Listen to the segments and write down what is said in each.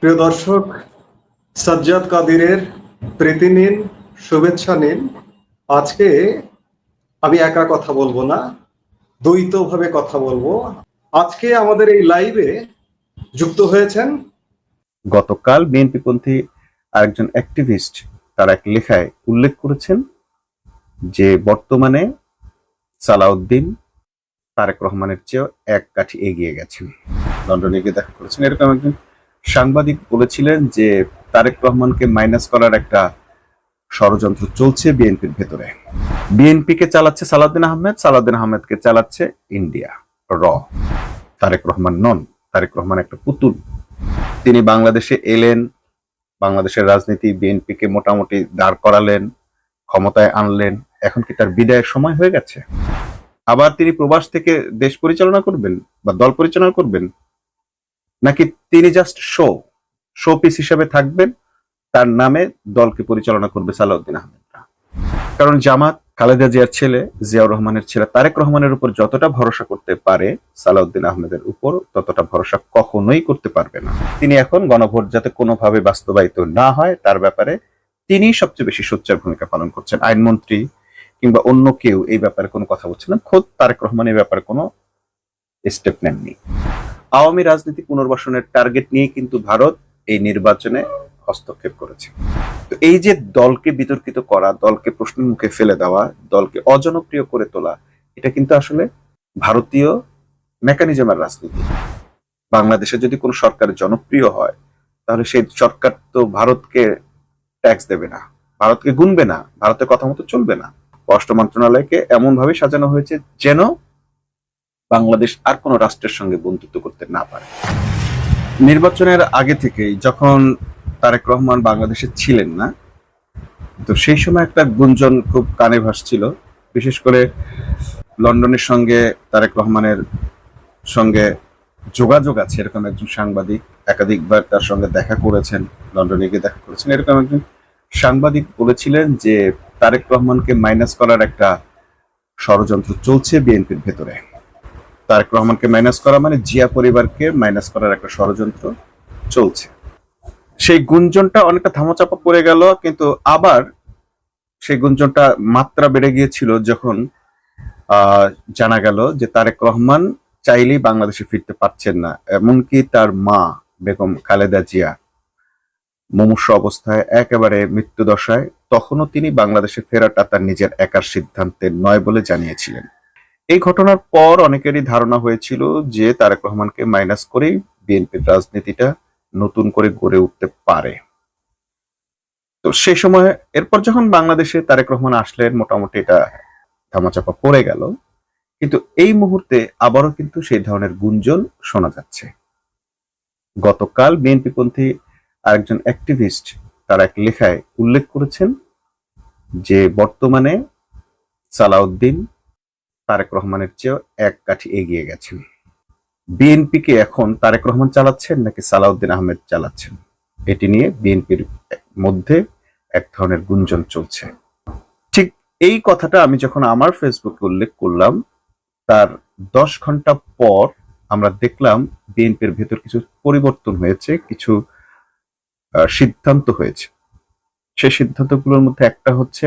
প্রিয় দর্শক, সাজ্জাদ কাদিরের প্রীতি নিন, শুভেচ্ছা নিন। আজকে আমি একা কথা বলবো না, দ্বৈতভাবে কথা বলবো। আজকে আমাদের এই লাইভে যুক্ত হয়েছেন গতকাল বিএনপিপন্থী আরেকজন অ্যাক্টিভিস্ট তার এক লেখায় উল্লেখ করেছেন যে বর্তমানে সালাউদ্দিন তারেক রহমানের চেয়েও এক কাঠি এগিয়ে গেছেন। লন্ডনে গিয়ে দেখা করেছেন। এরকম একজন সাংবাদিক বলেছিলেন যে তারেক রহমানকে মাইনাস করার একটা ষড়যন্ত্র চলছে বিএনপির ভেতরে। বিএনপিকে চালাচ্ছে সালাউদ্দিন আহমেদ, সালাউদ্দিন আহমেদকে চালাচ্ছে ইন্ডিয়া র। তারেক রহমান নন, তারেক রহমান একটা পুতুল। তিনি বাংলাদেশে এলেন, বাংলাদেশের রাজনীতি বিএনপিকে মোটামুটি দাঁড় করালেন, ক্ষমতায় আনলেন। এখন কি তার বিদায়ের সময় হয়ে গেছে? আবার তিনি প্রবাস থেকে দেশ পরিচালনা করবেন বা দল পরিচালনা করবেন, নাকি তিনি জাস্ট শো পিস হিসেবে থাকবেন, তার নামে দলকে পরিচালনা করবে সালাউদ্দিন আহমেদরা? কারণ জামাত খালেদা জিয়ার ছেলে, জিয়াউর রহমানের ছেলে তারেক রহমানের উপর যতটা ভরসা করতে পারে, সালাউদ্দিন আহমেদের উপর ততটা ভরসা কখনোই করতে পারবে না। তিনি এখন গণভোট যাতে কোনোভাবে বাস্তবায়িত না হয় তার ব্যাপারে তিনি সবচেয়ে বেশি সোচ্চার ভূমিকা পালন করছেন। আইনমন্ত্রী কিংবা অন্য কেউ এই ব্যাপারে কোনো কথা বলছে না। খোদ তারেক রহমান এই ব্যাপারে কোনো স্টেপ নেননি। আওয়ামী রাজনীতি পুনর্বাসনের টার্গেট নিয়ে কিন্তু ভারত এই নির্বাচনে হস্তক্ষেপ করেছে। তো এই যে দলকে বিতর্কিত করা, দলকে প্রশ্নের মুখে ফেলে দেওয়া, দলকে অজনপ্রিয় করে তোলা, এটা কিন্তু আসলে ভারতীয় মেকানিজমের রাজনীতি। বাংলাদেশে যদি কোনো সরকার জনপ্রিয় হয় তাহলে সেই সরকার তো ভারতকে ট্যাক্স দেবে না, ভারতকে গুনবে না, ভারতের কথা মতো চলবে না। পররাষ্ট্র মন্ত্রণালয়কে এমন ভাবে সাজানো হয়েছে যেন বাংলাদেশ আর কোনো রাষ্ট্রের সঙ্গে বন্ধুত্ব করতে না পারে। নির্বাচনের আগে থেকেই যখন তারেক রহমান বাংলাদেশে ছিলেন না, তো সেই সময় একটা গুঞ্জন খুব কানে ভাসছিল। বিশেষ করে লন্ডনের সঙ্গে তারেক রহমানের সঙ্গে যোগাযোগ আছে এরকম একজন সাংবাদিক, একাধিকবার তার সঙ্গে দেখা করেছেন, লন্ডনে গিয়ে দেখা করেছেন। এরকম একজন সাংবাদিক বলেছিলেন যে তারেক রহমানকে মাইনাস করার একটা ষড়যন্ত্র চলছে বিএনপির ভেতরে। তারেক রহমানকে মাইনাস করা মানে জিয়া পরিবারকে মাইনাস করার একটা ষড়যন্ত্র চলছে। সেই গুঞ্জনটা অনেকটা ধামাচাপা পড়ে গেল, কিন্তু আবার সেই গুঞ্জনটা মাত্রা বেড়ে গিয়েছিল যখন জানা গেল যে তারেক রহমান চাইলেই বাংলাদেশে ফিরতে পারছেন না। এমনকি তার মা বেগম খালেদা জিয়া মুমূর্ষু অবস্থায়, একেবারে মৃত্যুদশায়, তখনও তিনি বাংলাদেশে ফেরাটা তার নিজের একার সিদ্ধান্তে নয় বলে জানিয়েছিলেন। এই ঘটনার পর অনেকেরই ধারণা হয়েছিল যে তারেক রহমানকে মাইনাস করেই বিএনপির রাজনীতিটা নতুন করে গড়ে উঠতে পারে। তো সেই সময় এরপর যখন বাংলাদেশে তারেক রহমান আসলেন, মোটামুটি এটা ধামাচাপা পড়ে গেল। কিন্তু এই মুহূর্তে আবারও কিন্তু সেই ধরনের গুঞ্জন শোনা যাচ্ছে। গতকাল বিএনপিপন্থী আরেকজন অ্যাক্টিভিস্ট তার এক লেখায় উল্লেখ করেছেন যে বর্তমানে সালাউদ্দিন তারেক রহমানের চেয়েও এক কাঠি এগিয়ে গেছেন। বিএনপিকে এখন তারেক রহমান চালাচ্ছেন নাকি সালাউদ্দিন আহমেদ চালাচ্ছেন, এটি নিয়ে বিএনপির মধ্যে এক ধরনের গুঞ্জন চলছে। ঠিক এই কথাটা আমি যখন আমার ফেসবুকে উল্লেখ করলাম, তার 10 ঘন্টা পর আমরা দেখলাম বিএনপির ভেতর কিছু পরিবর্তন হয়েছে, কিছু সিদ্ধান্ত হয়েছে। সেই সিদ্ধান্তগুলোর মধ্যে একটা হচ্ছে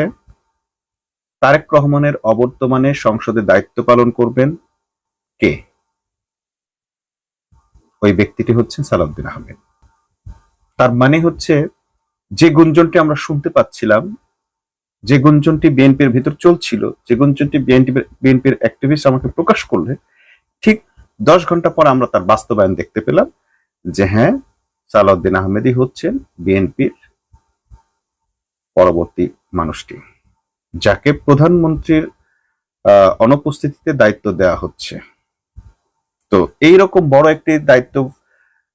তারেক রহমানের অবর্তমানে সংসদে দায়িত্ব পালন করবেন কে? ওই ব্যক্তিটি হচ্ছেন সালাউদ্দিন আহমেদ। তার মানে হচ্ছে যে গুঞ্জনটি আমরা শুনতে পাচ্ছিলাম, যে গুঞ্জনটি বিএনপির ভিতর চলছিল, যে গুঞ্জনটি বিএনপির অ্যাক্টিভিস্ট আমাকে প্রকাশ করলে, ঠিক 10 ঘন্টা পর আমরা তার বাস্তবায়ন দেখতে পেলাম যে হ্যাঁ, সালাউদ্দিন আহমেদই হচ্ছেন বিএনপির পরবর্তী মানুষটি, যাকে প্রধানমন্ত্রীর অনুপস্থিতিতে দায়িত্ব দেওয়া হচ্ছে। তো এইরকম বড় একটি দায়িত্ব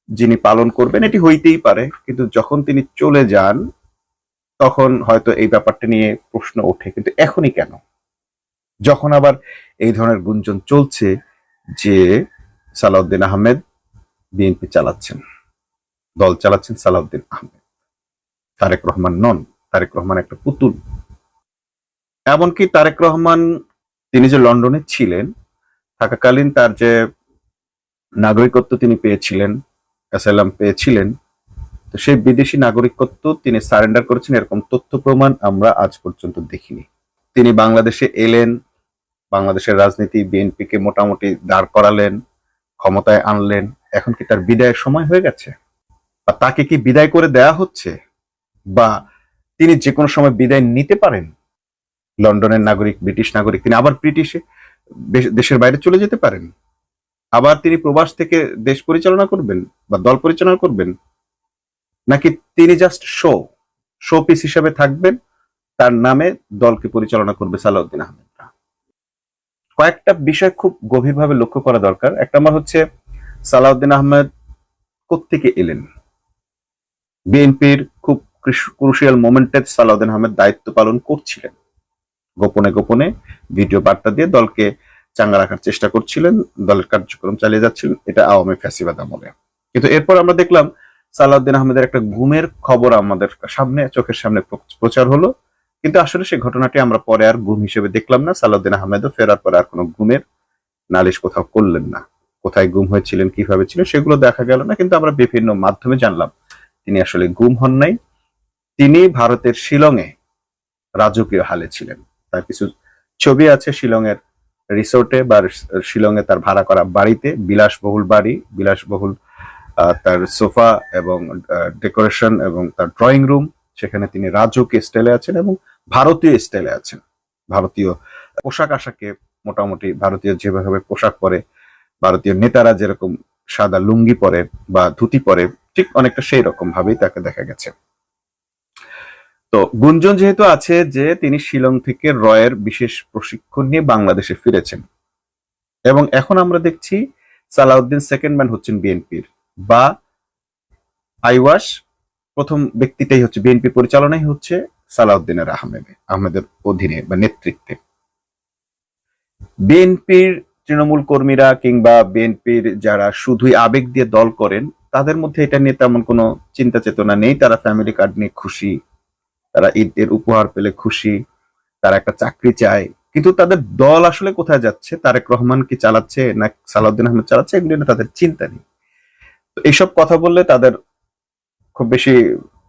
যিনি পালন করবেন, এটি হইতেই পারে, কিন্তু যখন তিনি চলে যান তখন হয়তো এই ব্যাপারটা নিয়ে প্রশ্ন ওঠে। কিন্তু এখনই কেন, যখন আবার এই ধরনের গুঞ্জন চলছে যে সালাউদ্দিন আহমেদ বিএনপি চালাচ্ছেন, দল চালাচ্ছেন সালাউদ্দিন আহমেদ, তারেক রহমান নন, তারেক রহমান একটা পুতুল। এমনকি তারেক রহমান তিনি যে লন্ডনে ছিলেন, থাকাকালীন তার যে নাগরিকত্ব তিনি পেয়েছিলেন, অ্যাসাইলাম পেয়েছিলেন, তো সেই বিদেশি নাগরিকত্ব তিনি সারেন্ডার করেছেন এরকম তথ্য প্রমাণ আমরা আজ পর্যন্ত দেখিনি। তিনি বাংলাদেশে এলেন, বাংলাদেশের রাজনীতি বিএনপিকে মোটামুটি দাঁড় করালেন, ক্ষমতায় আনলেন। এখন কি তার বিদায়ের সময় হয়ে গেছে, বা তাকে কি বিদায় করে দেয়া হচ্ছে, বা তিনি যে কোনো সময় বিদায় নিতে পারেন? লন্ডনের নাগরিক, ব্রিটিশ নাগরিক, তিনি আবার ব্রিটিশে দেশের বাইরে চলে যেতে পারেন। আবার তিনি প্রবাস থেকে দেশ পরিচালনা করবেন বা দল পরিচালনা করবেন, নাকি তিনি জাস্ট শো পিস হিসেবে থাকবেন, তার নামে দলকে পরিচালনা করবে সালাউদ্দিন আহমেদরা? কয়েকটা বিষয় খুব গভীরভাবে লক্ষ্য করা দরকার। এক নম্বর হচ্ছে, সালাউদ্দিন আহমেদ কোত্থেকে এলেন? বিএনপির খুব ক্রুশিয়াল মোমেন্টে সালাউদ্দিন আহমেদ দায়িত্ব পালন করছিলেন, গোপনে গোপনে ভিডিও বার্তা দিয়ে দলকে চাঙ্গা রাখার চেষ্টা করছিলেন, দলের কার্যক্রম চালিয়ে যাচ্ছিলেন, এটা আওয়ামী ফ্যাসিবাদ আমলে। কিন্তু এরপর আমরা দেখলাম সালাউদ্দিন আহমেদের একটা গুমের খবর আমাদের সামনে, চোখের সামনে প্রচার হলো, কিন্তু আসলে সেই ঘটনাটি আমরা পরে আর গুম হিসেবে দেখলাম না। সালাউদ্দিন আহমেদও ফেরার পরে আর কোনো গুমের নালিশ কোথাও করলেন না। কোথায় গুম হয়েছিলেন, কিভাবে ছিলেন, সেগুলো দেখা গেল না, কিন্তু আমরা বিভিন্ন মাধ্যমে জানলাম তিনি আসলে গুম হন নাই। তিনি ভারতের শিলংয়ে রাজকীয় হালে ছিলেন। তার কিছু ছবি আছে শিলংয়ের রিসোর্টে বা শিলংয়ে তার ভাড়া করা বাড়িতে, বিলাসবহুল বাড়ি, বিলাসবহুল তার সোফা এবং ডেকোরেশন এবং তার ড্রয়িং রুম, সেখানে তিনি রাজকীয় স্টাইলে আছেন এবং ভারতীয় স্টাইলে আছেন। ভারতীয় পোশাক আশাকে মোটামুটি ভারতীয় যেভাবে পোশাক পরে, ভারতীয় নেতারা যেরকম সাদা লুঙ্গি পরে বা ধুতি পরে, ঠিক অনেকটা সেই রকম ভাবেই তাকে দেখা গেছে। তো গুঞ্জন যেহেতু আছে যে তিনি শিলং থেকে রয়ের বিশেষ প্রশিক্ষণ নিয়ে বাংলাদেশে ফিরেছেন, এবং এখন আমরা দেখছি সালাউদ্দিন সেকেন্ড ম্যান হচ্ছেন বিএনপির, বা আইওয়াস প্রথম ব্যক্তিটাই হচ্ছে, বিএনপি পরিচালনাই হচ্ছে সালাউদ্দিনের আহমেদের অধীনে বা নেতৃত্বে। বিএনপির তৃণমূল কর্মীরা কিংবা বিএনপির যারা শুধুই আবেগ দিয়ে দল করেন, তাদের মধ্যে এটা নিয়ে তেমন কোনো চিন্তা চেতনা নেই। তারা ফ্যামিলি কার্ড নিয়ে খুশি, তারা ঈদের উপহার পেলে খুশি, তারা একটা চাকরি চায়, কিন্তু তাদের দল আসলে কোথায় যাচ্ছে, তারেক রহমান কি চালাচ্ছে না সালাউদ্দিন আহমেদ চালাচ্ছে, এগুলো নিয়ে তাদের চিন্তা নেই। তো এইসব কথা বললে তাদের খুব বেশি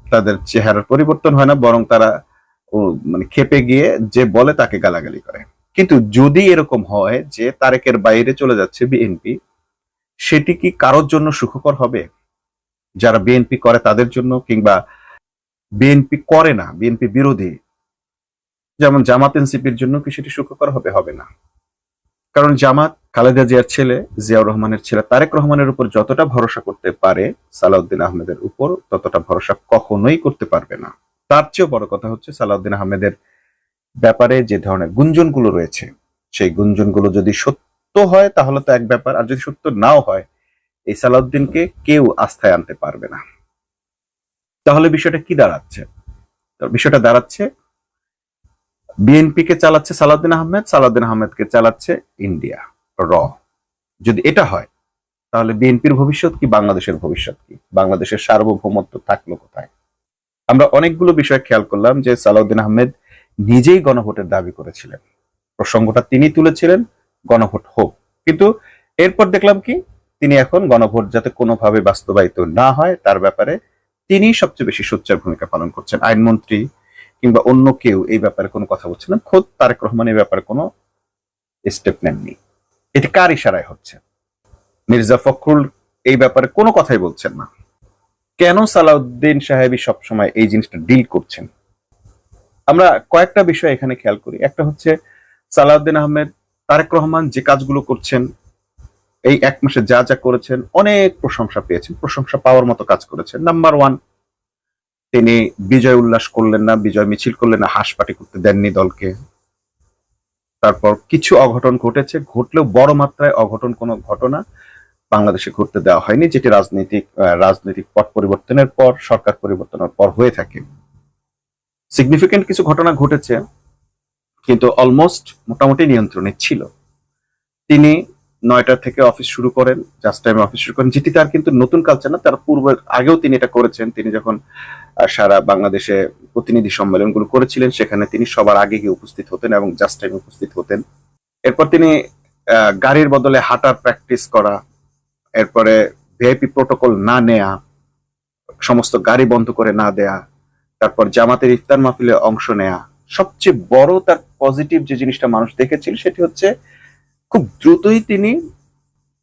তাদের চেহারার পরিবর্তন হয় না, বরং তারা মানে খেপে গিয়ে যে বলে তাকে গালাগালি করে। কিন্তু যদি এরকম হয় যে তারেকের বাইরে চলে যাচ্ছে বিএনপি, সেটি কি কারোর জন্য সুখকর হবে? যারা বিএনপি করে তাদের জন্য, কিংবা বিএনপি করে না, বিএনপি বিরোধী যেমন জামাত এনসিপির জন্য কি সেটি সুখকর হবে? হবে না। কারণ জামাত খালেদা জিয়ার ছেলে, জিয়াউর রহমানের ছেলে তারেক রহমানের উপর যতটা ভরসা করতে পারে, সালাউদ্দিন আহমেদের উপর ততটা ভরসা কখনোই করতে পারবে না। তার চেয়েও বড় কথা হচ্ছে, সালাউদ্দিন আহমেদের ব্যাপারে যে ধরনের গুঞ্জনগুলো রয়েছে, সেই গুঞ্জনগুলো যদি সত্য হয় তাহলে তো এক ব্যাপার, আর যদি সত্য নাও হয়, এই সালাউদ্দিনকে কেউ আস্থায় আনতে পারবে না। তাহলে বিষয়টা কি দাঁড়াচ্ছে? বিষয়টা দাঁড়াচ্ছে, বিএনপি কে চালাচ্ছে সালাউদ্দিন আহমেদ, সালাউদ্দিন আহমেদকে চালাচ্ছে ইন্ডিয়া র। যদি এটা হয়, তাহলে বিএনপির ভবিষ্যৎ কি, বাংলাদেশের ভবিষ্যৎ কি, বাংলাদেশের সার্বভৌমত্ব থাকলো কোথায়? আমরা অনেকগুলো বিষয় খেয়াল করলাম যে সালাউদ্দিন আহমেদ নিজেই গণভোটের দাবি করেছিলেন, প্রসঙ্গটা তিনি তুলেছিলেন, গণভোট হোক। কিন্তু এরপর দেখলাম কি, তিনি এখন গণভোট যাতে কোনোভাবে বাস্তবায়িত না হয় তার ব্যাপারে তিনি সবচেয়ে বেশি সোচ্চার ভূমিকা পালন করছেন। আইনমন্ত্রী কিংবা অন্য কেউ এই ব্যাপারে কোনো কথা বলছে না, খোদ তারেক রহমান এই ব্যাপারে কোনো স্টেপ নেননি। এটি কার ইশারায় হচ্ছে? মির্জা ফখরুল এই ব্যাপারে কোনো কথাই বলছেন না। কেন সালাউদ্দিন সাহেবই সবসময় এই জিনিসটা ডিল করছেন? আমরা কয়েকটা বিষয় এখানে খেয়াল করি। একটা হচ্ছে, সালাউদ্দিন আহমেদ, তারেক রহমান যে কাজগুলো করছেন, এই এক মাসে যা যা করেছেন, অনেক প্রশংসা পেয়েছেন, প্রশংসা পাওয়ার মতো কাজ করেছেন। নাম্বার ওয়ান, তিনি বিজয় উল্লাস করলেন না, বিজয় মিছিল করলেন না, হাসপাটি করতে দেননি দলকে। তারপর কিছু অঘটন ঘটেছে, ঘটলেও বড় মাত্রায় অঘটন কোনো ঘটনা বাংলাদেশে ঘটতে দেওয়া হয়নি, যেটি রাজনৈতিক পট পরিবর্তনের পর, সরকার পরিবর্তনের পর হয়ে থাকে। সিগনিফিকেন্ট কিছু ঘটনা ঘটেছে, কিন্তু অলমোস্ট মোটামুটি নিয়ন্ত্রণে ছিল। তিনি 9টা থেকে অফিস শুরু করেন, জাস্ট টাইমে অফিস শুরু করেন, যেটি তার কিন্তু নতুন কালচার না, তার পূর্বের আগেও তিনি এটা করেছেন। তিনি যখন সারা বাংলাদেশে প্রতিনিধি সম্মেলনগুলো করেছিলেন, সেখানে তিনি সবার আগে গিয়ে উপস্থিত হতেন এবং জাস্ট টাইমে উপস্থিত হতেন। এরপর তিনি গাড়ির বদলে হাঁটার প্র্যাকটিস করা, এরপরে ভিআইপি প্রোটোকল না নেয়া, সমস্ত গাড়ি বন্ধ করে না দেয়া, তারপর জামাতের ইফতার মাহফিলে অংশ নেয়া, সবচেয়ে বড় তার পজিটিভ যে জিনিসটা মানুষ দেখেছিল সেটি হচ্ছে খুব দ্রুতই তিনি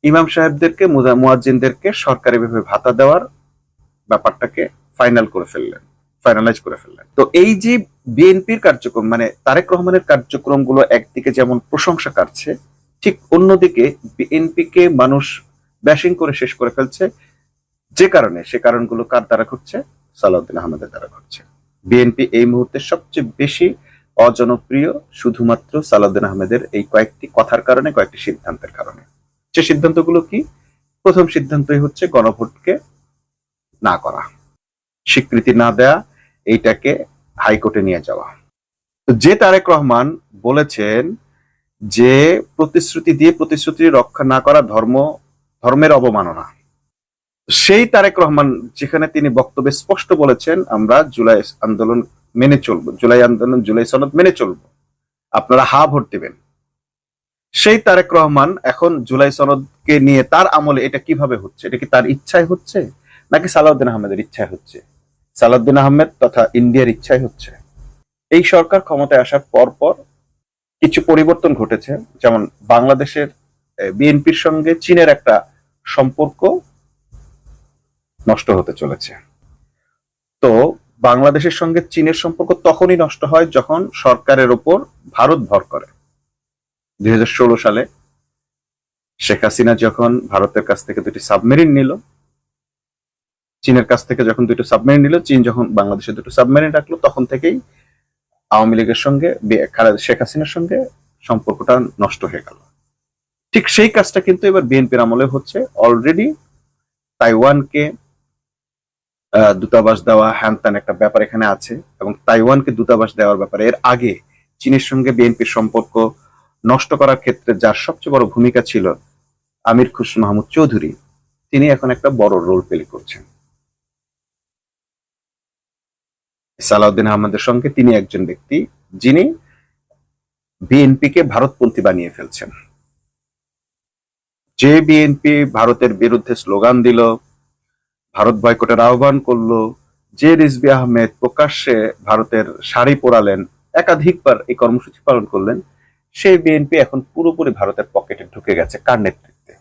ইমাম সাহেবদেরকে মুয়াজ্জিনদেরকে সরকারিভাবে ভাতা দেওয়ার ব্যাপারটাকে ফাইনালাইজ করে ফেললেন। তো এই যে বিএনপির কার্যক্রম, মানে তারেক রহমানের কার্যক্রমগুলো একদিকে যেমন প্রশংসা কাটছে, ঠিক অন্যদিকে বিএনপিকে মানুষ ব্যাশিং করে শেষ করে ফেলছে। সে কারণগুলো কার দ্বারা ঘটছে? সালাউদ্দিন আহমেদের দ্বারা ঘটছে। বিএনপি এই মুহূর্তে সবচেয়ে বেশি অজনপ্রিয় শুধুমাত্র সালাউদ্দিন আহমেদের এই কয়েকটি কথার কারণে, কয়েকটি সিদ্ধান্তের কারণে। যে সিদ্ধান্তগুলো কি? প্রথম সিদ্ধান্তই হচ্ছে গণভোটকে না করা, স্বীকৃতি না দেয়া, এইটাকে হাইকোর্টে নিয়ে যাওয়া। যে তারেক রহমান বলেছেন যে প্রতিশ্রুতি দিয়ে প্রতিশ্রুতি রক্ষা না করা ধর্মের অবমাননা, সেই তারেক রহমান যেখানে তিনি বক্তব্যে স্পষ্ট বলেছেন আমরা জুলাই আন্দোলন মেনে চলবো, জুলাই সনদ মেনে চলবো, আপনারা হা ভোট দিবেন, সেই তারেক রহমান এখন জুলাই সনদকে নিয়ে তার আমলে এটা কিভাবে হচ্ছে? এটা কি তার ইচ্ছায় হচ্ছে নাকি সালাউদ্দিন আহমেদের ইচ্ছায় হচ্ছে? সালাউদ্দিন আহমেদ তথা ইন্ডিয়ার ইচ্ছায় হচ্ছে। এই সরকার ক্ষমতায় আসার পর পর কিছু পরিবর্তন ঘটেছে, যেমন বাংলাদেশের বিএনপির সঙ্গে চীনের একটা সম্পর্ক নষ্ট হতে চলেছে। তো বাংলাদেশের সঙ্গে চীনের সম্পর্ক তখনই নষ্ট হয় যখন সরকারের ওপর ভারত ভর করে। 2016 সালে শেখ হাসিনা যখন ভারতের কাছ থেকে দুটি সাবমেরিন নিল, চীনের কাছ থেকে যখন দুটো সাবমেরিন নিল, চীন যখন বাংলাদেশে দুটো সাবমেরিন রাখলো, তখন থেকেই আওয়ামী লীগের সঙ্গে শেখ হাসিনার সঙ্গে সম্পর্কটা নষ্ট হয়ে গেল। ঠিক সেই কাজটা কিন্তু এবার বিএনপির আমলে হচ্ছে। অলরেডি তাইওয়ানকে দূতাবাস দেওয়া, হ্যান ত্যান একটা ব্যাপার এখানে আছে, এবং তাইওয়ানকে দূতাবাস দেওয়ার ব্যাপারে এর আগে চীনের সঙ্গে বিএনপির সম্পর্ক নষ্ট করার ক্ষেত্রে যার সবচেয়ে বড় ভূমিকা ছিল আমির খুসরো মাহমুদ চৌধুরী, তিনি এখন একটা বড় রোল প্লে করছেন। সালাউদ্দিন আহমেদের সঙ্গে তিনি একজন ব্যক্তি যিনি বিএনপিকে ভারতপন্থী বানিয়ে ফেলছেন। যে বিএনপি ভারতের বিরুদ্ধে স্লোগান দিল, ভারত বয়কটের আহ্বান করলো, যে রিজভী আহমেদ প্রকাশ্যে ভারতের শাড়ি পরালেন, একাধিকবার এই কর্মসূচি পালন করলেন, সেই বিএনপি এখন পুরোপুরি ভারতের পকেটে ঢুকে গেছে। কার নেতৃত্বে?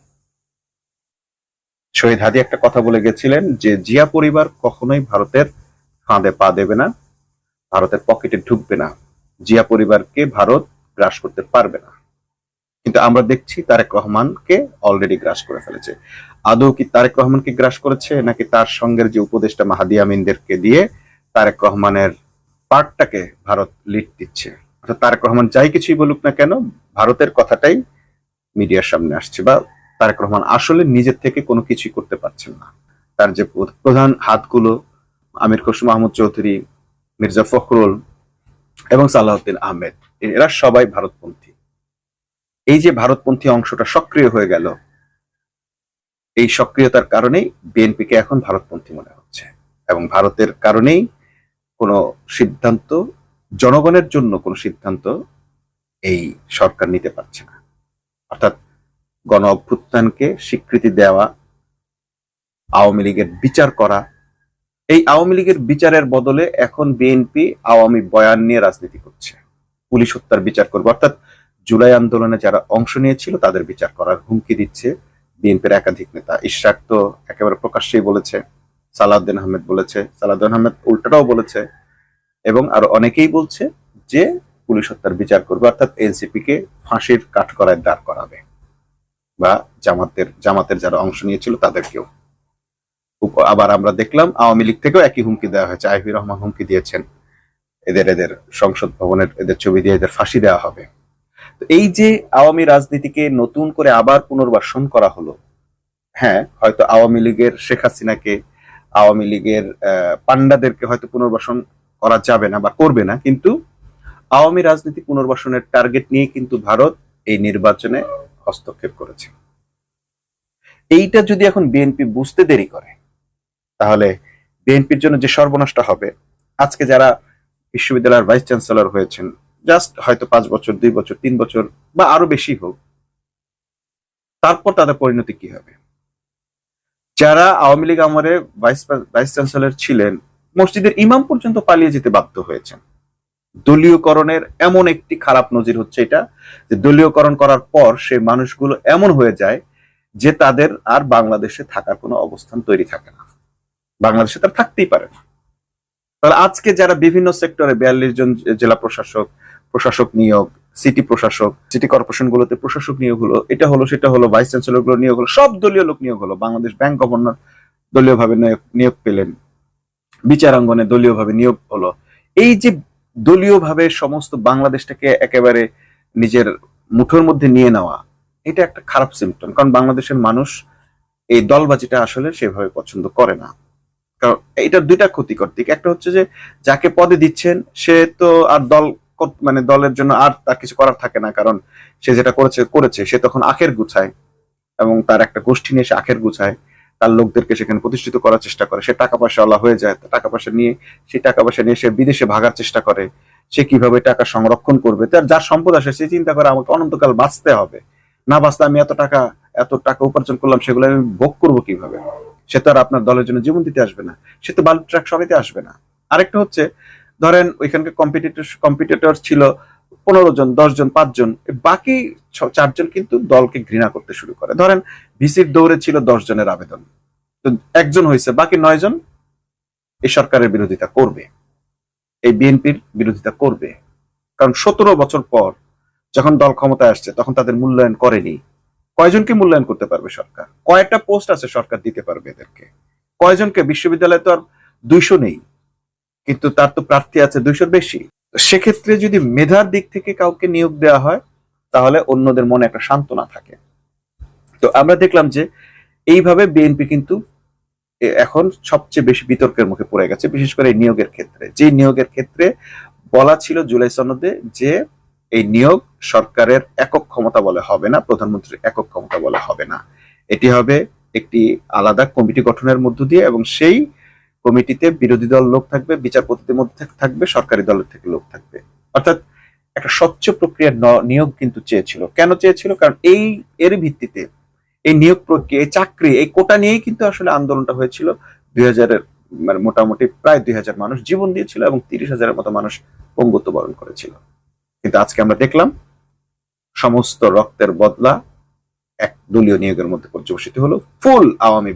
শহীদ হাদি একটা কথা বলে গেছিলেন যে জিয়া পরিবার কখনোই ভারতের ফাঁদে পা দেবে না, ভারতের পকেটে ঢুকবে না, জিয়া পরিবারকে ভারত গ্রাস করতে পারবে না। কিন্তু আমরা দেখছি তারেক রহমানকে অলরেডি গ্রাস করে ফেলেছে। আদৌ কি তারেক রহমানকে গ্রাস করেছে, নাকি তার সঙ্গের যে উপদেষ্টা মাহাদি আমিনদেরকে দিয়ে তারেক রহমানের পার্টটাকে ভারত লিড দিচ্ছে? অর্থাৎ তারেক রহমান যাই কিছুই বলুক না কেন, ভারতের কথাটাই মিডিয়ার সামনে আসছে, বা তারেক রহমান আসলে নিজের থেকে কোনো কিছুই করতে পারছেন না। তার যে প্রধান হাতগুলো আমির খুসরো মাহমুদ চৌধুরী, মির্জা ফখরুল এবং সালাউদ্দিন আহমেদ, এরা সবাই ভারতপন্থী। এই যে ভারতপন্থী অংশটা সক্রিয় হয়ে গেল, এই সক্রিয়তার কারণেই বিএনপিকে এখন ভারতপন্থী মনে হচ্ছে, এবং ভারতের কারণেই কোনো সিদ্ধান্ত, জনগণের জন্য কোনো সিদ্ধান্ত এই সরকার নিতে পারছে না। অর্থাৎ গণ অভ্যুত্থানকে স্বীকৃতি দেওয়া, আওয়ামী লীগের বিচার করা, এই আওয়ামী লীগের বিচারের বদলে এখন বিএনপি আওয়ামী বয়ান নিয়ে রাজনীতি করছে। পুলিশ হত্যার বিচার করবে, অর্থাৎ জুলাই আন্দোলনে যারা অংশ নিয়েছিল তাদের বিচার করার হুমকি দিচ্ছে বিএনপির একাধিক নেতা। ইশরাক তো একেবারে প্রকাশ্যেই বলেছে, সালাউদ্দিন আহমেদ বলেছে, সালাউদ্দিন আহমেদ উল্টাটাও বলেছে, এবং আরো অনেকেই বলছে যে পুলিশ হত্যার বিচার করবে, অর্থাৎ এনসিপি কে ফাঁসির কাঠগড়ায় দাঁড় করাবে, বা জামাতের যারা অংশ নিয়েছিল তাদেরকেও। আবার আমরা দেখলাম আওয়ামী লীগ থেকেও একই হুমকি দেওয়া হয়েছে। আইভি রহমান হুমকি দিয়েছেন এদের সংসদ ভবনের এদের ছবি দিয়ে এদের ফাঁসি দেওয়া হবে। তো এই যে আওয়ামী রাজনীতিকে নতুন করে আবার পুনর্বাসন করা হলো, হ্যাঁ হয়তো আওয়ামী লীগের শেখ হাসিনাকে, আওয়ামী লীগের পান্ডাদেরকে হয়তো পুনর্বাসন করা যাবে না বা করবে না, কিন্তু আওয়ামী রাজনীতি পুনর্বাসনের টার্গেট নিয়ে কিন্তু ভারত এই নির্বাচনে হস্তক্ষেপ করেছে। এইটা যদি এখন বিএনপি বুঝতে দেরি করে, তাহলে বিএনপির জন্য যে সর্বনাশটা হবে। আজকে যারা বিশ্ববিদ্যালয়ের ভাইস চ্যান্সেলর হয়েছেন, জাস্ট হয়তো 5 বছর, 2 বছর, 3 বছর বা আরো বেশি হোক, তারপর তাদের পরিণতি কি হবে? যারা আওয়ামী লীগ আমলে ভাইস চ্যান্সেলর ছিলেন, মসজিদের ইমাম পর্যন্ত পালিয়ে যেতে বাধ্য হয়েছেন। দলীয়করণের এমন একটি খারাপ নজির হচ্ছে এটা, যে দলীয়করণ করার পর সেই মানুষগুলো এমন হয়ে যায় যে তাদের আর বাংলাদেশে থাকার কোনো অবস্থান তৈরি থাকে না, বাংলাদেশে তার থাকতেই পারে না। তাহলে আজকে যারা বিভিন্ন সেক্টরে 42 জন জেলা প্রশাসক, প্রশাসক নিয়োগ, সিটি প্রশাসক, সিটি কর্পোরেশন গুলোতে প্রশাসক নিয়োগ হলো, এটা হলো সেটা হলো, ভাইস চ্যান্সেলর গুলো নিয়োগ হলো, সব দলীয় লোক নিয়োগ হলো। বাংলাদেশ ব্যাংক গভর্নর দলীয় ভাবে নিয়োগ পেলেন, বিচারাঙ্গনে দলীয় ভাবে নিয়োগ হলো। এই যে দলীয় ভাবে সমস্ত বাংলাদেশটাকে একেবারে নিজের মুঠোর মধ্যে নিয়ে নেওয়া, এটা একটা খারাপ সিমটম। কারণ বাংলাদেশের মানুষ এই দলবাজিটা আসলে সেভাবে পছন্দ করে না। কারণ এটা দুইটা ক্ষতিকর দিক। একটা হচ্ছে যে যাকে পদে দিচ্ছেন সে তো আর মানে দলের জন্য আর তার কিছু করার থাকে না, কারণ সে যেটা করেছে সে তখন আখের গুছায় এবং তার একটা গোষ্ঠী নিয়ে সে আখের গুছায়, তার লোকদেরকে সেখানে প্রতিষ্ঠিত করার চেষ্টা করে। সে টাকা পয়সা ওয়ালা হয়ে যায়, টাকা পয়সা নিয়ে সে বিদেশে ভাগার চেষ্টা করে। সে কিভাবে টাকা সংরক্ষণ করবে, তার যার সম্পদ আসে সে চিন্তা করে আমাকে অনন্তকাল বাঁচতে হবে, না বাঁচলে আমি এত টাকা উপার্জন করলাম সেগুলো আমি ভোগ করবো কিভাবে। সে তো আর আপনার দলের জন্য জীবন দিতে আসবে না, সে তো বালু ট্রাক সরাইতে আসবে না। আরেকটা হচ্ছে, ধরেন ওইখানকার কম্পিটিটর ছিল 15 জন, 10 জন, 5 জন, বাকি 4 জন কিন্তু দলকে ঘৃণা করতে শুরু করে। ধরেন ভিসির দৌড়ে ছিল 10 জনের আবেদন, তো একজন হয়েছে, বাকি 9 জন এই সরকারের বিরোধিতা করবে, এই বিএনপির বিরোধিতা করবে। কারণ 17 বছর পর যখন দল ক্ষমতায় আসছে তখন তাদের মূল্যায়ন করেনি। কয়জনকে মূল্যায়ন করতে পারবে সরকার? কয়টা পোস্ট আছে সরকার দিতে পারবে এদেরকে? কয়জনকে? বিশ্ববিদ্যালয়ে তো আর 200 নেই, কিন্তু তার তো প্রার্থী আছে 200-র বেশি। সেক্ষেত্রে যদি মেধার দিক থেকে কাউকে নিয়োগ দেওয়া হয় তাহলে অন্যদের মনে একটা সান্ত্বনা থাকে। তো আমরা দেখলাম যে এইভাবে বিএনপি কিন্তু এখন সবচেয়ে বেশি বিতর্কের মুখে পড়ে গেছে, বিশেষ করে এই নিয়োগের ক্ষেত্রে। যে নিয়োগের ক্ষেত্রে বলা ছিল জুলাই সনদে যে এই নিয়োগ সরকারের একক ক্ষমতা বলে হবে না, প্রধানমন্ত্রীর একক ক্ষমতা বলে হবে না, এটি হবে একটি আলাদা কমিটি গঠনের মধ্য দিয়ে, এবং সেই কমিটিতে বিরোধী দল লোক থাকবে, বিচারপতিদের মধ্যে থাকবে, সরকারি দলের থেকে লোক থাকবে। অর্থাৎ একটা স্বচ্ছ প্রক্রিয়ার নিয়োগ কিন্তু চেয়েছিল। কেন চেয়েছিল? কারণ এর ভিত্তিতে এই নিয়োগ প্রক্রিয়া, এই চাকরি, এই কোটা নিয়েই কিন্তু আসলে আন্দোলনটা হয়েছিল। 2000-এর মানে মোটামুটি প্রায় 2000 মানুষ জীবন দিয়েছিল এবং 30,000-এর মতো মানুষ পঙ্গুত্ব বরণ করেছিল। কিন্তু আজকে আমরা দেখলাম সমস্ত রক্তের বদলা এক দলীয় নিয়োগের মধ্যে পর্যবসিত হলো, ফুল আওয়ামী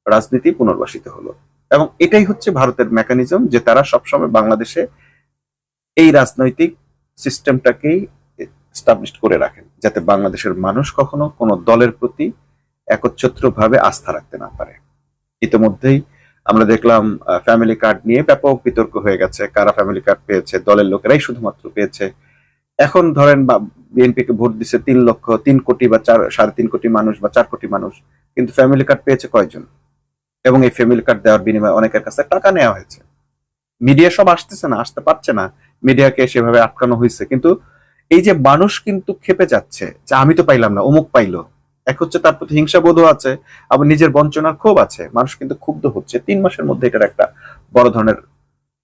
রাজনীতি পুনর্বাসিত হলো। এবং এটাই হচ্ছে ভারতের মেকানিজম, যে তারা সবসময় বাংলাদেশে এই রাজনৈতিক সিস্টেমটাকেই এস্টাবলিশ করে রাখেন, যাতে বাংলাদেশের মানুষ কখনো কোনো দলের প্রতি একচ্ছত্র ভাবে আস্থা রাখতে না পারে। ইতিমধ্যেই আমরা দেখলাম ফ্যামিলি কার্ড নিয়ে ব্যাপক বিতর্ক হয়ে গেছে, কারা ফ্যামিলি কার্ড পেয়েছে, দলের লোকেরাই শুধুমাত্র পেয়েছে। এখন ধরেন বিএনপি কে ভোট দিচ্ছে 3 কোটি বা 3.5 কোটি মানুষ বা 4 কোটি মানুষ, কিন্তু ফ্যামিলি কার্ড পেয়েছে কয়জন? এবং এই ফ্যামিলি কার্ড দেওয়ার বিনিময়ে অনেকের কাছে টাকা নেওয়া হয়েছে। মিডিয়া সব আসতেছে না, আসতে পারছে না, মিডিয়াকে সেভাবে আটকানো হয়েছে। কিন্তু এই যে মানুষ কিন্তু ক্ষেপে যাচ্ছে যে আমি তো পাইলাম না, অমুক পাইলো। এক হচ্ছে তার প্রতি হিংসাবোধও আছে, আবার নিজের বঞ্চনার ক্ষোভ আছে। মানুষ কিন্তু ক্ষুব্ধ হচ্ছে। 3 মাসের মধ্যে এটার একটা বড় ধরনের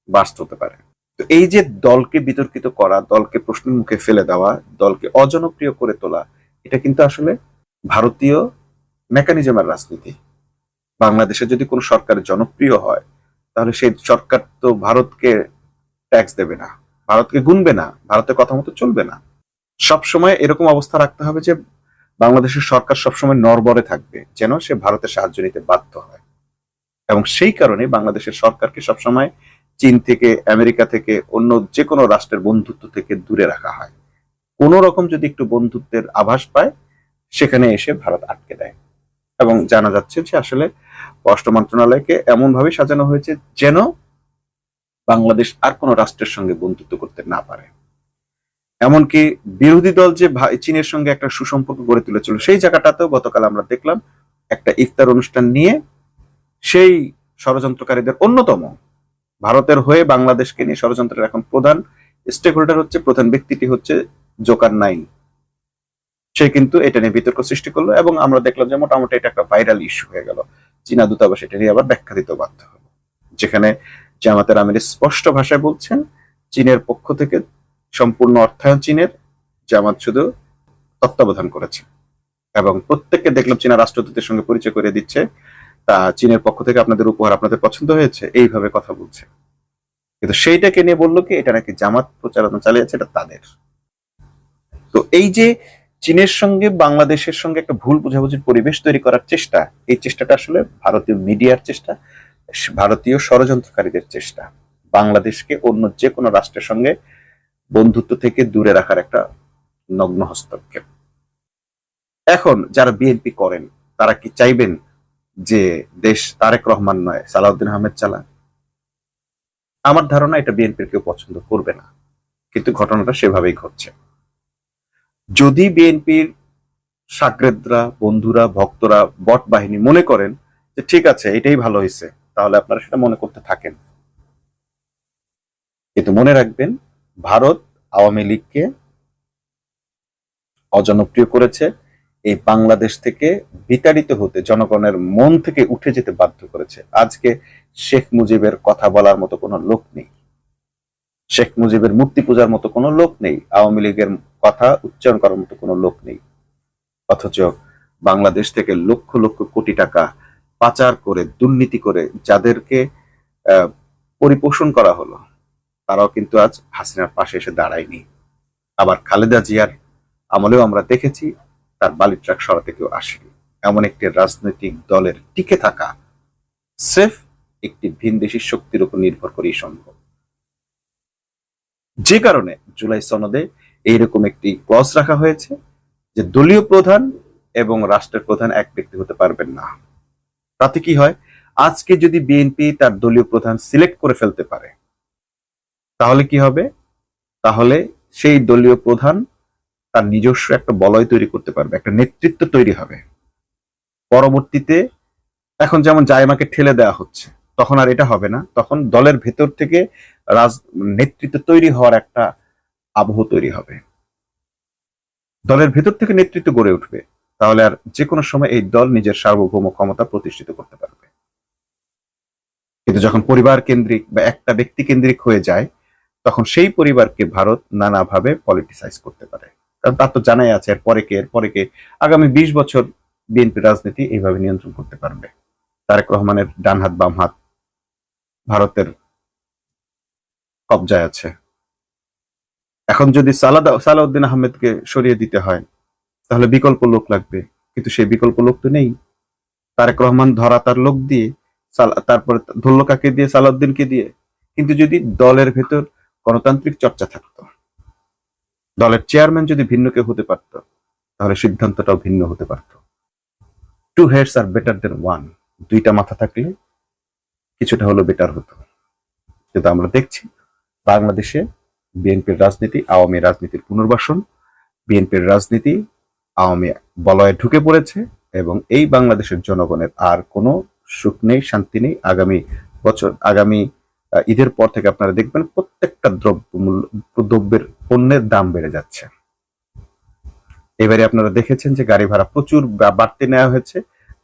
বাস্ট হতে পারে। তো এই যে দলকে বিতর্কিত করা, দলকে প্রশ্নের মুখে ফেলে দেওয়া, দলকে অজনপ্রিয় করে তোলা, এটা কিন্তু আসলে ভারতীয় মেকানিজমের রাজনীতি। বাংলাদেশে যদি কোনো সরকার জনপ্রিয় হয় তাহলে সেই সরকার তো ভারতকে ট্যাক্স দেবে না, ভারতকে গুনবে না, ভারতের কথা মতো চলবে না। সবসময় এরকম অবস্থা রাখতে হবে যে বাংলাদেশের সরকার সবসময় নড়বড়ে থাকবে, যেন সে ভারতের সাহায্য নিতে বাধ্য হয়। এবং সেই কারণে বাংলাদেশের সরকারকে সবসময় চীন থেকে, আমেরিকা থেকে, অন্য যে কোনো রাষ্ট্রের বন্ধুত্ব থেকে দূরে রাখা হয়। কোন রকম যদি একটু বন্ধুত্বের আভাস পায় সেখানে এসে ভারত আটকে দেয়। এবং জানা যাচ্ছে যে আসলে পররাষ্ট্র মন্ত্রণালয়কে এমন ভাবে সাজানো হয়েছে যেন বাংলাদেশ আর কোন রাষ্ট্রের সঙ্গে বন্ধুত্ব করতে না পারে। এমনকি বিরোধী দল যে চীনের সঙ্গে একটা সুসম্পর্ক গড়ে তুলেছিল, সেই জায়গাটাতেও গতকাল আমরা দেখলাম একটা ইফতার অনুষ্ঠান নিয়ে সেই ষড়যন্ত্রকারীদের অন্যতম, ভারতের হয়ে বাংলাদেশকে নিয়ে ষড়যন্ত্রের এখন প্রধান স্টেক হোল্ডার হচ্ছে, প্রধান ব্যক্তিটি হচ্ছে জোকার নাইন। সে কিন্তু এটা নিয়ে বিতর্ক সৃষ্টি করলো এবং আমরা দেখলাম যে মোটামুটি এটা একটা ভাইরাল ইস্যু হয়ে গেল। চীনা দূতাবাস এটা নিয়ে আবার ব্যাখ্যা দিতে বাধ্য হলো, যেখানে জামাতের আমির স্পষ্ট ভাষায় বলছেন চীনের পক্ষ থেকে সম্পূর্ণ অর্থায়ন চীনের, জামাত শুধু তত্ত্বাবধান করেছে। এবং প্রত্যেককে দেখলাম চীনা রাষ্ট্রদূতের সঙ্গে পরিচয় করে দিচ্ছে তা চীনের পক্ষ থেকে আপনাদের উপহার আপনাদের পছন্দ হয়েছে, এইভাবে কথা বলছে। কিন্তু সেইটাকে নিয়ে বললো কি এটা নাকি জামাত প্রচারণা চালিয়েছে, এটা তাদের। তো এই যে চীনের সঙ্গে বাংলাদেশের সঙ্গে একটা ভুল বোঝাবুঝির পরিবেশ তৈরি করার চেষ্টা, এই চেষ্টাটা আসলে ভারতীয় মিডিয়ার চেষ্টা, ভারতীয় ষড়যন্ত্রকারীদের চেষ্টা, বাংলাদেশকে অন্য যে কোনো রাষ্ট্রের সঙ্গে বন্ধুত্ব থেকে দূরে রাখার একটা নগ্ন হস্তক্ষেপ। এখন যারা বিএনপি করেন তারা কি চাইবেন যে দেশ তারেক রহমান নয় সালাউদ্দিন আহমেদ চালান? আমার ধারণা এটা বিএনপির কেউ পছন্দ করবে না, কিন্তু ঘটনাটা সেভাবেই ঘটছে। যদি বিএনপির সাকরেদরা, বন্ধুরা, ভক্তরা, বট বাহিনী মনে করেন যে ঠিক আছে এটাই ভালো হয়েছে, তাহলে আপনারা সেটা মনে করতে থাকেন। কিন্তু মনে রাখবেন, ভারত আওয়ামী লীগকে অজনপ্রিয় করেছে, এই বাংলাদেশ থেকে বিতাড়িত হতে, জনগণের মন থেকে উঠে যেতে বাধ্য করেছে। আজকে শেখ মুজিবের কথা বলার মতো কোনো লোক নেই, শেখ মুজিবের মূর্তি পূজার মতো কোনো লোক নেই, আওয়ামী লীগের কথা উচ্চারণ করার মতো কোনো লোক নেই। অথচ বাংলাদেশ থেকে লক্ষ লক্ষ কোটি টাকা পাচার করে, দুর্নীতি করে যাদেরকে পরিপোষণ করা হলো, তারাও কিন্তু আজ হাসিনার পাশে এসে দাঁড়ায়নি। আবার খালেদা জিয়ার আমলেও আমরা দেখেছি তার বালি ট্রাক সরাতে কেউ আসেনি। এমন একটি রাজনৈতিক দলের টিকে থাকা সেফ একটি ভিনদেশী শক্তির উপর নির্ভর করেই সম্ভব। যে কারণে জুলাই সনদে এইরকম একটি ক্লজ রাখা হয়েছে যে দলীয় প্রধান এবং রাষ্ট্রের প্রধান এক ব্যক্তি হতে পারবেন না। তাতে কি হয়, আজকে যদি বিএনপি তার দলীয় প্রধান সিলেক্ট করে ফেলতে পারে, তাহলে কি হবে? তাহলে সেই দলীয় প্রধান তার নিজস্ব একটা বলয় তৈরি করতে পারবে, একটা নেতৃত্ব তৈরি হবে। পরবর্তীতে এখন যেমন জায়মাকে ঠেলে দেওয়া হচ্ছে, তখন আর এটা হবে না, তখন দলের ভেতর থেকে নেতৃত্ব তৈরি হওয়ার একটা আবহ তৈরি হবে, দলের ভেতর থেকে নেতৃত্ব গড়ে উঠবে। তাহলে আর যে কোনো সময় এই দল নিজের সার্বভৌম ক্ষমতা প্রতিষ্ঠিত করতে পারবে। কিন্তু যখন পরিবার কেন্দ্রিক বা একটা ব্যক্তি কেন্দ্রিক হয়ে যায়, তখন সেই পরিবারকে ভারত নানাভাবে পলিটিসাইজ করতে পারে। কারণ তার তো জানাই আছে এরপরে কে আগামী 20 বছর বিএনপি রাজনীতি এইভাবে নিয়ন্ত্রণ করতে পারবে। তারেক রহমানের ডান হাত বাম হাত ভারতের কবজায় আছে। এখন যদি সালাউদ্দিন আহমেদকে সরিয়ে দিতে হয়, তাহলে বিকল্প লোক লাগবে, কিন্তু সেই বিকল্প লোক তো নেই। তারেক রহমান ধরা তার লোক দিয়ে, তারপরে ধরল কাকে দিয়ে? সালাউদ্দিনকে দিয়ে। কিন্তু যদি দলের ভেতর গণতান্ত্রিক চর্চা থাকতো, দলের চেয়ারম্যান যদি ভিন্ন কেউ হতে পারত, তাহলে সিদ্ধান্তটাও ভিন্ন হতে পারত। Two heads are better then one, দুইটা মাথা থাকলে কিছুটা হলো বেটার হতো। কিন্তু আমরা দেখছি বাংলাদেশে বিএনপির রাজনীতি আওয়ামী রাজনীতির পুনর্বাসন, বিএনপির রাজনীতি আওয়ামী বলয়ে ঢুকে পড়েছে, এবং এই বাংলাদেশের জনগণের আর কোনো সুখ নেই, শান্তি নেই। আগামী ঈদের পর থেকে আপনারা দেখবেন প্রত্যেকটা দ্রব্যের পণ্যের দাম বেড়ে যাচ্ছে। এবারে আপনারা দেখেছেন যে গাড়ি ভাড়া প্রচুর বাড়তি নেওয়া হয়েছে,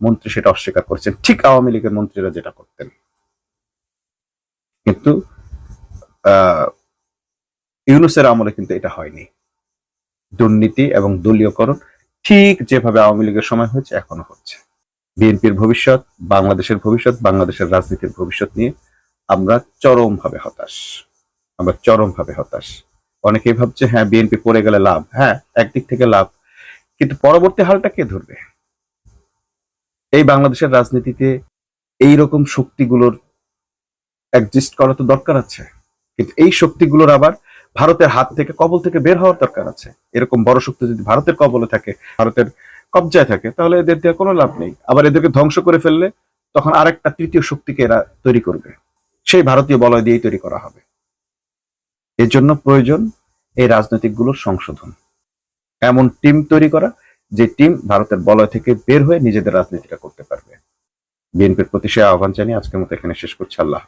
মন্ত্রী সেটা অস্বীকার করেছেন, ঠিক আওয়ামী লীগের মন্ত্রীরা যেটা করতেন। কিন্তু ইউনূসের আমলে কিন্তু এটা হয়নি। দুর্নীতি এবং দলীয়করণ ঠিক যেভাবে আওয়ামী লীগের সময় হয়েছে এখনো হচ্ছে। বিএনপির ভবিষ্যৎ, বাংলাদেশের ভবিষ্যৎ, বাংলাদেশের রাজনীতির ভবিষ্যৎ নিয়ে আমরা চরমভাবে হতাশ। অনেকেই ভাবছে হ্যাঁ বিএনপি পড়ে গেলে লাভ, হ্যাঁ একদিক থেকে লাভ, কিন্তু পরবর্তী হালটা কে ধরবে? এই বাংলাদেশের রাজনীতিতে এইরকম শক্তিগুলোর এক্সিস্ট করা তো দরকার আছে, কিন্তু এই শক্তিগুলোর আবার ভারতের হাত থেকে, কবল থেকে বের হওয়ার দরকার আছে। এরকম বড় শক্তি যদি ভারতের কবলে থাকে, ভারতের কবজায় থাকে, তাহলে এদের দিয়ে কোনো লাভ নেই। আবার এদেরকে ধ্বংস করে ফেললে তখন আরেকটা তৃতীয় শক্তিকে এরা তৈরি করবে, সেই ভারতীয় বলয় দিয়েই তৈরি করা হবে। এর জন্য প্রয়োজন এই রাজনৈতিক গুলোর সংশোধন, এমন টিম তৈরি করা যে টিম ভারতের বলয় থেকে বের হয়ে নিজেদের রাজনীতিটা করতে পারবে। বিএনপির প্রতি সে আহ্বান জানিয়ে আজকের মতো এখানে শেষ করছি। আল্লাহ।